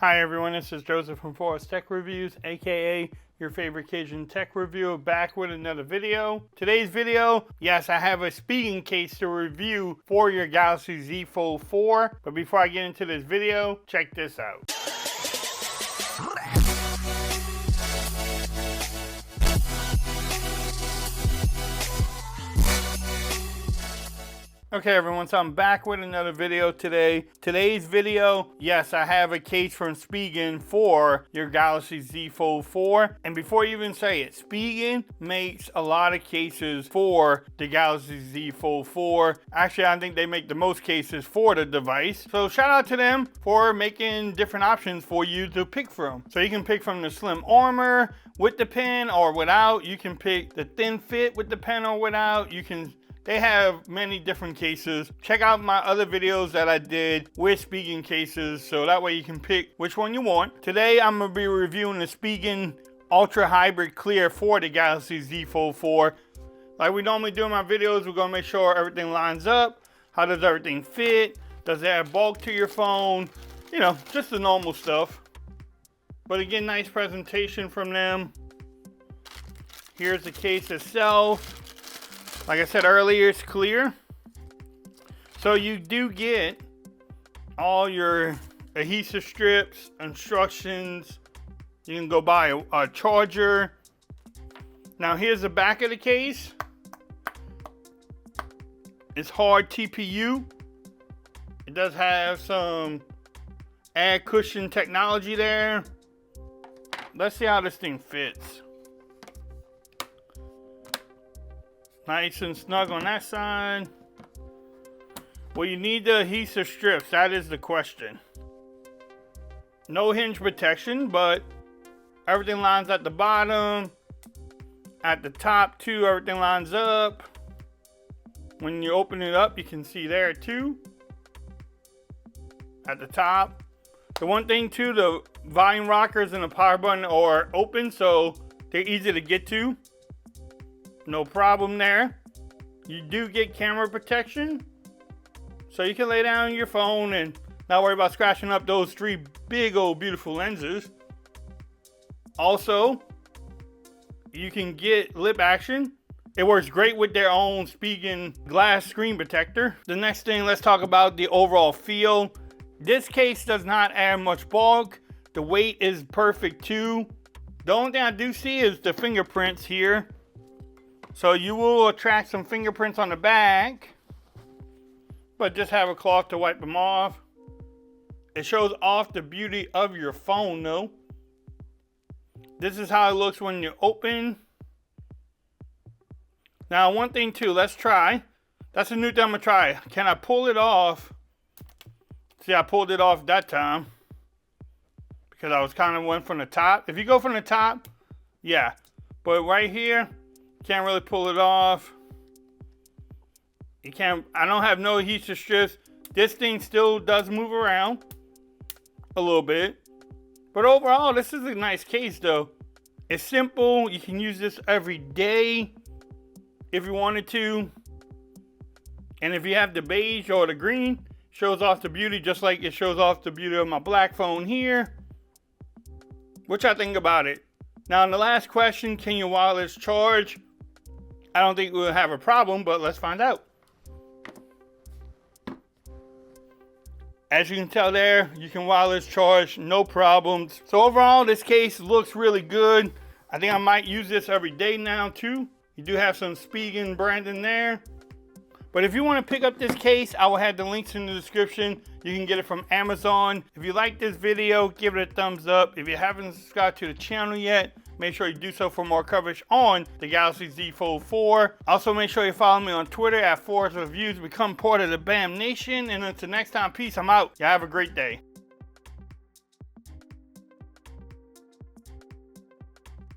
Hi everyone, this is Joseph from Forest Tech Reviews, aka your favorite Cajun tech reviewer, back with another video. Today's video, yes, I have a Spigen case to review for your Galaxy Z Fold 4. But before I get into this video, check this out. Okay everyone, so I'm back with another video today. Today's video, yes, I have a case from Spigen for your Galaxy Z Fold 4. And before you even say it, Spigen makes a lot of cases for the Galaxy Z Fold 4. Actually, I think they make the most cases for the device. So shout out to them for making different options for you to pick from. So you can pick from the slim armor with the pen or without. You can pick the thin fit with the pen or without. They have many different cases. Check out my other videos that I did with Spigen cases, so that way you can pick which one you want. Today I'm going to be reviewing the Spigen Ultra Hybrid Clear for the Galaxy Z Fold 4. Like we normally do in my videos, we're going to make sure everything lines up. How does everything fit? Does it add bulk to your phone? You know, just the normal stuff. But again, nice presentation from them. Here's the case itself. Like I said earlier, it's clear. So you do get all your adhesive strips, instructions. You can go buy a charger. Now here's the back of the case. It's hard TPU. It does have some add cushion technology there. Let's see how this thing fits. Nice and snug on that side. Well, you need the adhesive strips. That is the question. No hinge protection, but everything lines at the bottom. At the top too, everything lines up. When you open it up, you can see there too. At the top. The one thing too, the volume rockers and the power button are open, so they're easy to get to. No problem there. You do get camera protection, so you can lay down your phone and not worry about scratching up those three big old beautiful lenses. Also, you can get lip action. It works great with their own Spigen glass screen protector. The next thing, let's talk about the overall feel. This case does not add much bulk. The weight is perfect too. The only thing I do see is the fingerprints here. So you will attract some fingerprints on the back, but just have a cloth to wipe them off. It shows off the beauty of your phone though. This is how it looks when you open. Now one thing too, let's try. That's a new thing I'm gonna try. Can I pull it off? See, I pulled it off that time because I was kind of went from the top. If you go from the top, yeah. But right here, can't really pull it off. You can't. I don't have no adhesive strips. This thing still does move around a little bit, but overall this is a nice case though. It's simple. You can use this every day if you wanted to, and if you have the beige or the green, shows off the beauty just like it shows off the beauty of my black phone here. What y'all think about it? Now in the last question, can your wireless charge? I don't think we'll have a problem, but let's find out. As you can tell there, you can wireless charge, no problems. So overall, this case looks really good. I think I might use this every day now too. You do have some Spigen branding there. But if you want to pick up this case, I will have the links in the description. You can get it from Amazon. If you like this video, give it a thumbs up. If you haven't subscribed to the channel yet, make sure you do so for more coverage on the Galaxy Z Fold 4. Also, make sure you follow me on Twitter at Forest Reviews. Become part of the BAM Nation. And until next time, peace. I'm out. Y'all have a great day.